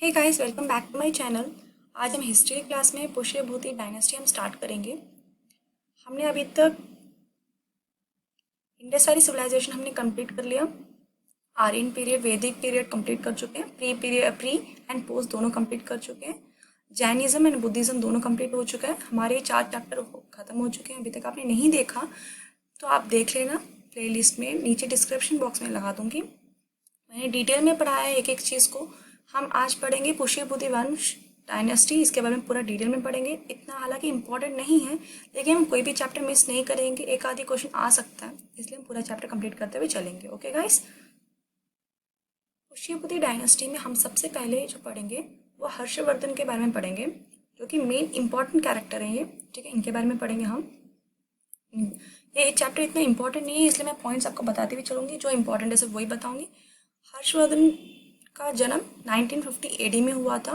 Hey guys, welcome back to my channel. आज हम history class में पुष्यभूति डायनेस्टी हम स्टार्ट करेंगे। हमने अभी तक इंडस वैली सिविलाइजेशन हमने कंप्लीट कर लिया। आर्यन पीरियड, वैदिक पीरियड कंप्लीट कर चुके हैं। प्री एंड पोस्ट दोनों कंप्लीट कर चुके हैं। जैनिज्म एंड बुद्धिज्म दोनों कंप्लीट हो चुका है। हमारे 4 चैप्टर खत्म हो चुके हैं। अभी तक आपने नहीं देखा तो आप देख लेना, प्लेलिस्ट में नीचे डिस्क्रिप्शन बॉक्स में लगा दूंगी। मैंने डिटेल में पढ़ाया है एक एक चीज़ को। हम आज पढ़ेंगे पुष्यभूति वंश डायनेस्टी, इसके बारे में पूरा डिटेल में पढ़ेंगे। इतना हालांकि इम्पोर्टेंट नहीं है, लेकिन हम कोई भी चैप्टर मिस नहीं करेंगे। एक आधी क्वेश्चन आ सकता है, इसलिए हम पूरा चैप्टर कंप्लीट करते हुए चलेंगे। ओके गाइस, पुष्यभूति डायनेस्टी में हम सबसे पहले जो पढ़ेंगे वो हर्षवर्धन के बारे में पढ़ेंगे, जो कि मेन इंपॉर्टेंट कैरेक्टर है ये। ठीक है, इनके बारे में पढ़ेंगे हम। ये चैप्टर इतना इंपॉर्टेंट नहीं है, इसलिए मैं पॉइंट्स आपको बताती हुई चलूँगी। जो इंपॉर्टेंट है सिर्फ वही बताऊँगी। हर्षवर्धन का जन्म 1950 एडी में हुआ था।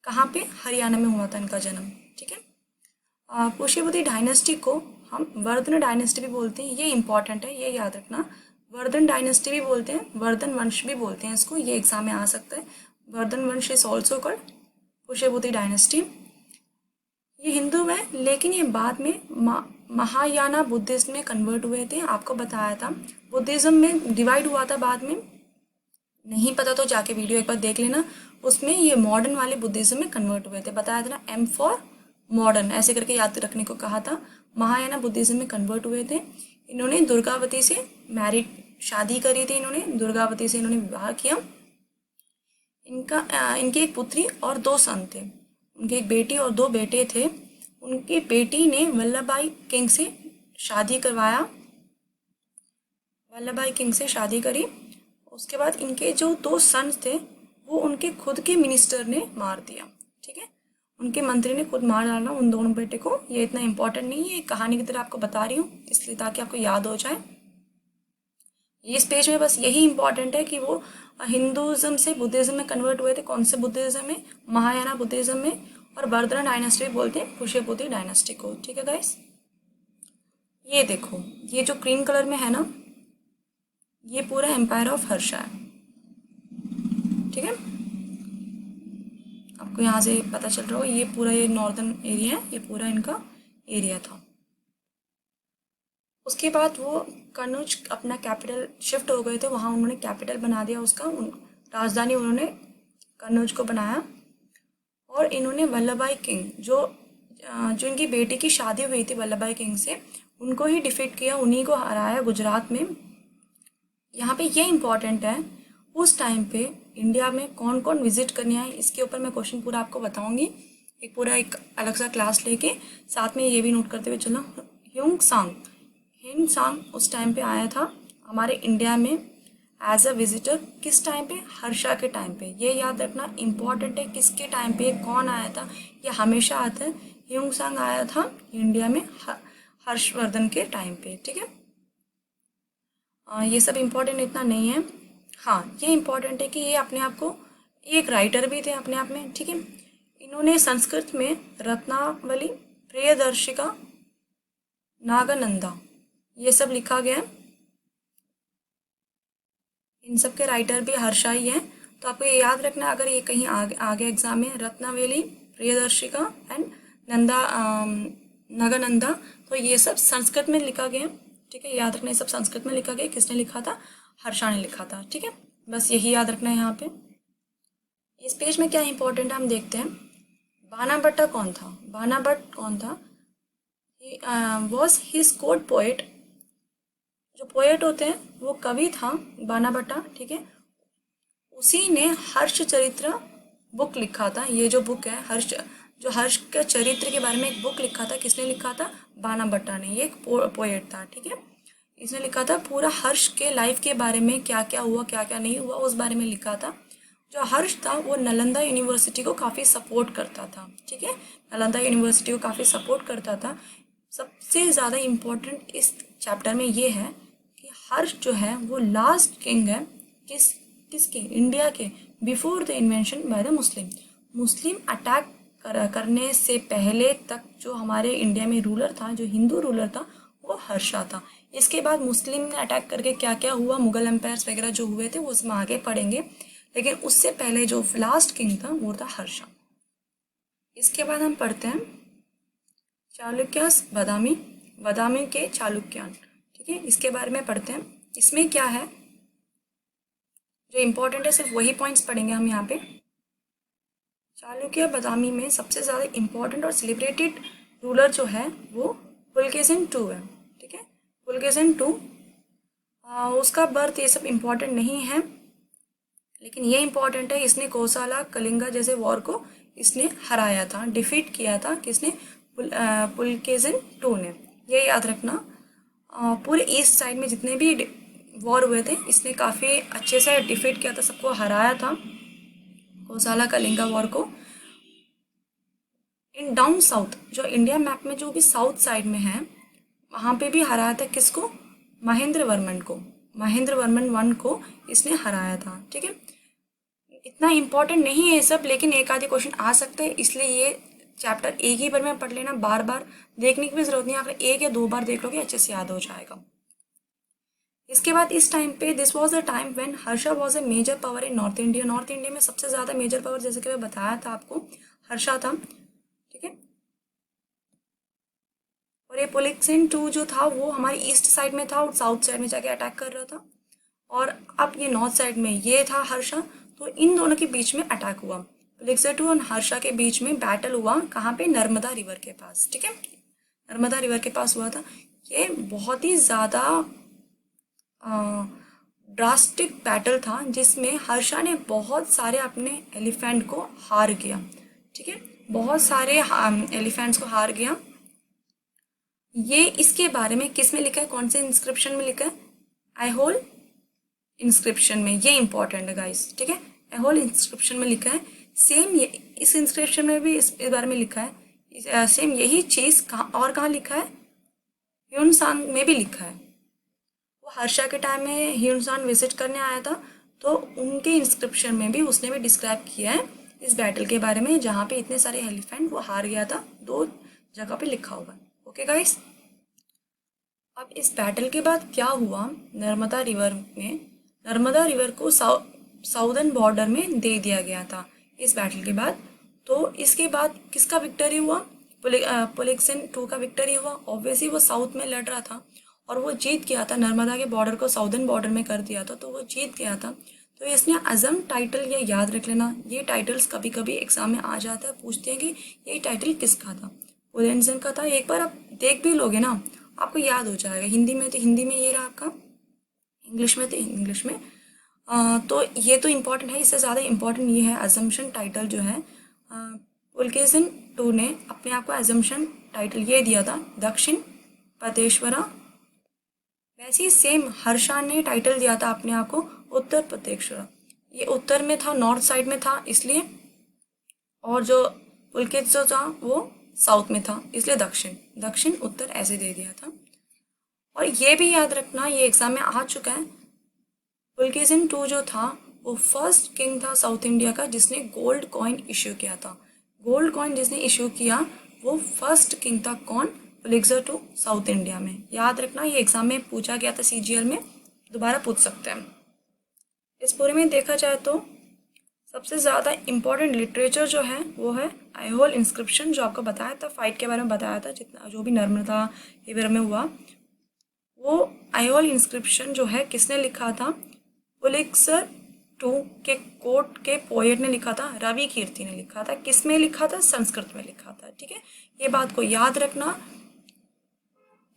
कहाँ पे? हरियाणा में हुआ था इनका जन्म। ठीक है। पुष्यभूति डायनेस्टी को हम वर्धन डायनेस्टी भी बोलते हैं। ये इंपॉर्टेंट है, ये याद रखना। वर्धन डायनेस्टी भी बोलते हैं, वर्धन वंश भी बोलते हैं इसको। ये एग्जाम में आ सकता है। वर्धन वंश is also called Pushyabhuti dynasty. ये हिंदू है, लेकिन ये बाद में महायाना बुद्धिज्म में कन्वर्ट हुए थे। आपको बताया था बुद्धिज्म में डिवाइड हुआ था बाद में। नहीं पता तो जाके वीडियो एक बार देख लेना, उसमें ये मॉडर्न वाले बुद्धिज्म में कन्वर्ट हुए थे। बताया था ना, एम फॉर मॉडर्न ऐसे करके याद रखने को कहा था। महायाना बुद्धिज्म में कन्वर्ट हुए थे। इन्होंने दुर्गावती से शादी करी थी। इन्होंने दुर्गावती से इन्होंने विवाह किया। इनकी एक पुत्री और 2 सन थे। उनकी एक बेटी और 2 बेटे थे। उनकी बेटी ने वल्लभभाई किंग से शादी करवाया, वल्लभभाई किंग से शादी करी। उसके बाद इनके जो 2 सन्स थे वो उनके खुद के मिनिस्टर ने मार दिया। ठीक है, उनके मंत्री ने खुद मार डाला उन दोनों बेटे को। ये इतना इंपॉर्टेंट नहीं है, कहानी की तरह आपको बता रही हूँ इसलिए, ताकि आपको याद हो जाए। इस पेज में बस यही इंपॉर्टेंट है कि वो हिंदुज्म से बुद्धिज्म में कन्वर्ट हुए थे। कौन से बुद्धिज्म में? महायाना बुद्धिज्म में। और वर्धन डायनेस्टी बोलते हैं पुष्यभूति डायनेस्टी को। ठीक है गाइस, ये देखो, ये जो क्रीम कलर में है ना, ये पूरा एम्पायर ऑफ हर्षा है। ठीक है, आपको यहाँ से पता चल रहा होगा, ये पूरा ये नॉर्दर्न एरिया है, ये पूरा इनका एरिया था। उसके बाद वो कनौज अपना कैपिटल शिफ्ट हो गए थे, वहाँ उन्होंने कैपिटल बना दिया उसका। राजधानी उन्होंने कनौज को बनाया। और इन्होंने वल्लभभाई किंग जो इनकी बेटी की शादी हुई थी वल्लभभाई किंग से, उनको ही डिफीट किया, उन्हीं को हराया गुजरात में। यहाँ पे ये इम्पॉर्टेंट है, उस टाइम पे इंडिया में कौन कौन विजिट करने आए, इसके ऊपर मैं क्वेश्चन पूरा आपको बताऊंगी। एक अलग सा क्लास लेके। साथ में ये भी नोट करते हुए चलो, हिंग सांग उस टाइम पे आया था हमारे इंडिया में एज अ विजिटर। किस टाइम पे? हर्षा के टाइम पे। ये याद रखना, इम्पॉर्टेंट है किसके टाइम पे कौन आया था, ये हमेशा आता है। हिंग सांग आया था इंडिया में हर्षवर्धन के टाइम पे। ठीक है, ये सब इम्पोर्टेंट इतना नहीं है। हाँ, ये इम्पोर्टेंट है कि ये अपने आप को, ये एक राइटर भी थे अपने आप में। ठीक है, इन्होंने संस्कृत में रत्नावली, प्रियदर्शिका, नागानंदा, ये सब लिखा गया है। इन सब के राइटर भी हर्षा ही हैं। तो आपको ये याद रखना, अगर ये कहीं आगे एग्जाम में रत्नावली, प्रियदर्शिका एंड नागानंदा, तो ये सब संस्कृत में लिखा गया। ठीक है, याद रखना, ये सब संस्कृत में लिखा गया। किसने लिखा था? हर्षा ने लिखा था। ठीक है, बस यही याद रखना है यहाँ पे। इस पेज में क्या इंपॉर्टेंट है हम देखते हैं। बाणाभट्ट कौन था? बाणाभट्ट कौन था? Was his court poet. जो पोएट होते हैं वो कवि था बाणाभट्ट। ठीक है, उसी ने हर्ष चरित्र बुक लिखा था। ये जो बुक है हर्ष के चरित्र के बारे में एक बुक लिखा था। किसने लिखा था? बाणाभट्ट ने। ये एक पोएट था। ठीक है, इसने लिखा था पूरा हर्ष के लाइफ के बारे में, क्या क्या हुआ क्या क्या नहीं हुआ, उस बारे में लिखा था। जो हर्ष था वो नालंदा यूनिवर्सिटी को काफ़ी सपोर्ट करता था। ठीक है, नालंदा यूनिवर्सिटी को काफ़ी सपोर्ट करता था। सबसे ज़्यादा इम्पोर्टेंट इस चैप्टर में ये है कि हर्ष जो है वो लास्ट किंग है किसके? इंडिया के, before the invention by the Muslim attack करने से पहले तक जो हमारे इंडिया में रूलर था, जो हिंदू रूलर था, वो हर्षा था। इसके बाद मुस्लिम ने अटैक करके क्या क्या हुआ, मुगल एम्पायर्स वगैरह जो हुए थे, वो उसमें आगे पढ़ेंगे। लेकिन उससे पहले जो लास्ट किंग था वो था हर्षा। इसके बाद हम पढ़ते हैं चालुक्यास बादामी, बादामी के चालुक्यान, ठीक है, इसके बारे में पढ़ते हैं। इसमें क्या है जो इम्पोर्टेंट है, सिर्फ वही पॉइंट्स पढ़ेंगे हम यहाँ पे। चालुक्य बादामी में सबसे ज़्यादा इम्पोर्टेंट और सेलिब्रेटेड रूलर जो है वो पुलकेशिन II है, ठीक है, पुलकेशिन II। उसका बर्थ ये सब इम्पोर्टेंट नहीं है, लेकिन ये इम्पोर्टेंट है, इसने कोसाला कलिंगा जैसे वॉर को इसने हराया था, डिफीट किया था किसने, पुलकेशिन II ने। ये याद रखना। पूरे ईस्ट साइड में जितने भी वॉर हुए थे इसने काफ़ी अच्छे से डिफीट किया था, सबको हराया था, कोसाला कलिंगा वॉर को। इन डाउन साउथ, जो इंडिया मैप में जो भी साउथ साइड में है वहाँ पे भी हराया था किसको, महेंद्र वर्मन को, महेंद्र वर्मन I को इसने हराया था, ठीक है। इतना इम्पोर्टेंट नहीं है ये सब, लेकिन एक आधे क्वेश्चन आ सकते हैं, इसलिए ये चैप्टर एक ही बार में पढ़ लेना, बार बार देखने की भी जरूरत नहीं है, अगर 1 या 2 बार देख लोगे अच्छे से याद हो जाएगा। इसके बाद इस टाइम पे this was the time when Harsha was a major power in North India. North India में सबसे ज़्यादा मेजर पावर, जैसे कि मैं बताया था आपको, हर्षा था, ठीक है। और ये पुलकेशिन II जो था वो हमारे ईस्ट साइड में था और साउथ साइड में जाके अटैक कर रहा था, और अब ये नॉर्थ साइड में ये था हर्षा, तो इन दोनों के बीच में अटैक हुआ। पुलकेशिन II और हर्षा के बीच में बैटल हुआ, कहाँ पे, नर्मदा रिवर के पास, ठीक है, नर्मदा रिवर के पास हुआ था। ये बहुत ही ज़्यादा ड्रास्टिक बैटल था, जिसमें हर्षा ने बहुत सारे अपने एलिफेंट को हार गया, ठीक है, बहुत सारे एलिफेंट्स को हार गया। ये इसके बारे में किस में लिखा है, कौन से इंस्क्रिप्शन में लिखा है, ऐहोल इंस्क्रिप्शन में, ये इंपॉर्टेंट है गाइस, ठीक है, ऐहोल इंस्क्रिप्शन में लिखा है। सेम ये इस इंस्क्रिप्शन में भी इस बारे में लिखा है, सेम यही चीज़ कहाँ लिखा है, ह्यूनसांग में भी लिखा है। वो हर्षा के टाइम में ह्यूनसांग विजिट करने आया था, तो उनके इंस्क्रिप्शन में भी उसने भी डिस्क्राइब किया है इस बैटल के बारे में, जहाँ पे इतने सारे एलिफेंट वो हार गया था, 2 जगह पे लिखा हुआ है। ओके गाइस, अब इस बैटल के बाद क्या हुआ, नर्मदा रिवर में, नर्मदा रिवर को साउदर्न बॉर्डर में दे दिया गया था इस बैटल के बाद। तो इसके बाद किसका विक्टरी हुआ, पुलकेशिन II का विक्टरी हुआ। ऑब्वियसली वो साउथ में लड़ रहा था और वो जीत गया था, नर्मदा के बॉर्डर को साउदर्न बॉर्डर में कर दिया था, तो वो जीत गया था। तो इसने अज़म टाइटल, ये याद रख लेना, ये टाइटल्स कभी कभी एग्जाम में आ जाता है, पूछते हैं कि ये टाइटल किसका था, पुलकेशिन का था। एक बार आप देख भी लोगे ना आपको याद हो जाएगा, हिंदी में तो हिंदी में ये रहा आपका, इंग्लिश में तो इंग्लिश में। तो ये तो इम्पॉर्टेंट है, इससे ज़्यादा इम्पॉर्टेंट ये है अजम्पशन टाइटल जो है, पुलकेशिन II ने अपने आप को अजम्पशन टाइटल ये दिया था, दक्षिण प्रदेश्वरा। वैसे ही सेम हर्षा ने टाइटल दिया था अपने आप को उत्तर प्रदेश्वरा, ये उत्तर में था, नॉर्थ साइड में था इसलिए, और जो पुलकेशिन जो था वो साउथ में था इसलिए दक्षिण, दक्षिण उत्तर ऐसे दे दिया था। और ये भी याद रखना, ये एग्जाम में आ चुका है, पुलकेशिन II जो था वो फर्स्ट किंग था साउथ इंडिया का जिसने गोल्ड कॉइन इश्यू किया था। गोल्ड कॉइन जिसने इश्यू किया वो फर्स्ट किंग था, कौन, पुलकेशिन II साउथ इंडिया में। याद रखना, ये एग्जाम में पूछा गया था, CGL में दोबारा पूछ सकते हैं। इस पूरे में देखा जाए तो सबसे ज़्यादा इम्पोर्टेंट लिटरेचर जो है वो है ऐहोल इंस्क्रिप्शन, जो आपको बताया था, फाइट के बारे में बताया था, जितना जो भी नर्मदा रिवर में हुआ, वो ऐहोल इंस्क्रिप्शन जो है किसने लिखा था, पुलकेशिन II के कोर्ट के पोएट ने लिखा था, रवि कीर्ति ने लिखा था। किस में लिखा था, संस्कृत में लिखा था, ठीक है, ये बात को याद रखना।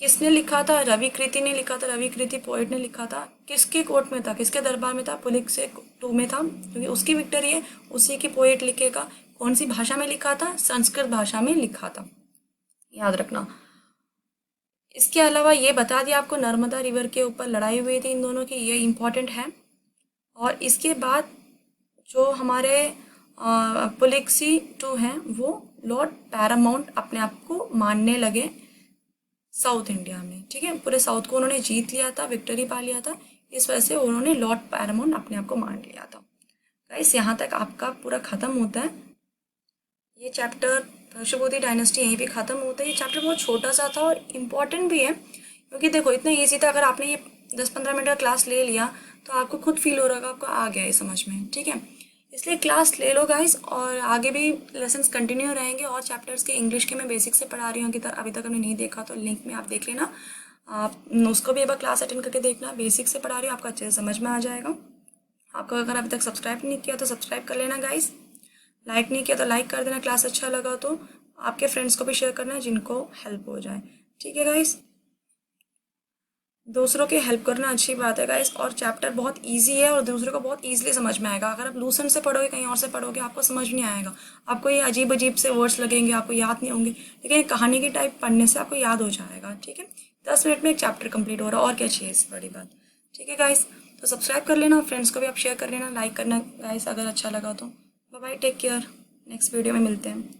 किसने लिखा था, रवि कीर्ति ने लिखा था, रवि कीर्ति पोएट ने लिखा था। किसके कोर्ट में था, किसके दरबार में था, पुलकेशिन II में था, क्योंकि उसकी विक्टरी है, उसी की पोएट लिखेगा। कौन सी भाषा में लिखा था, संस्कृत भाषा में लिखा था, याद रखना। इसके अलावा ये बता दिया आपको, नर्मदा रिवर के ऊपर लड़ाई हुई थी इन दोनों की, ये इम्पॉर्टेंट है। और इसके बाद जो हमारे पुलकेशिन II हैं वो लॉर्ड पैरामाउंट अपने आप को मानने लगे साउथ इंडिया में, ठीक है, पूरे साउथ को उन्होंने जीत लिया था, विक्टरी पा लिया था, इस वजह से उन्होंने लॉर्ड पैरामाउंट अपने आप को मान लिया था। गाइस, यहाँ तक आपका पूरा खत्म होता है ये चैप्टर, हर्षवर्धन डायनेस्टी यहीं पे ख़त्म होता है। ये चैप्टर बहुत छोटा सा था और इम्पॉर्टेंट भी है, क्योंकि देखो इतना ईजी था, अगर आपने ये 10-15 मिनट का क्लास ले लिया तो आपको खुद फील हो रहा होगा आपको आ गया है समझ में, ठीक है। इसलिए क्लास ले लो गाइस, और आगे भी लेसन्स कंटिन्यू रहेंगे और चैप्टर्स के इंग्लिश के मैं बेसिक से पढ़ा रही हूँ, अभी तक हमने नहीं देखा तो लिंक में आप देख लेना, आप उसको भी एक बार क्लास अटेंड करके देखना। बेसिक से पढ़ा रही हूँ, आपको अच्छे से समझ में आ जाएगा। आपको अगर अभी तक सब्सक्राइब नहीं किया तो सब्सक्राइब कर लेना गाइस, लाइक नहीं किया तो लाइक कर देना, क्लास अच्छा लगा तो आपके फ्रेंड्स को भी शेयर करना जिनको हेल्प हो जाए, ठीक है गाइस। दूसरों की हेल्प करना अच्छी बात है गाइस, और चैप्टर बहुत इजी है और दूसरों को बहुत इजीली समझ में आएगा। अगर आप लूसेंट से पढ़ोगे, कहीं और से पढ़ोगे, आपको समझ नहीं आएगा, आपको ये अजीब अजीब से वर्ड्स लगेंगे, आपको याद नहीं होंगे। लेकिन कहानी की टाइप पढ़ने से आपको याद हो जाएगा, ठीक है। 10 मिनट में एक चैप्टर कंप्लीट हो रहा है, और क्या चाहिए इससे बड़ी बात, ठीक है गाइस। तो सब्सक्राइब कर लेना, फ्रेंड्स को भी आप शेयर कर लेना, लाइक करना गाइस अगर अच्छा लगा तो। Bye bye, take care, next video में मिलते हैं।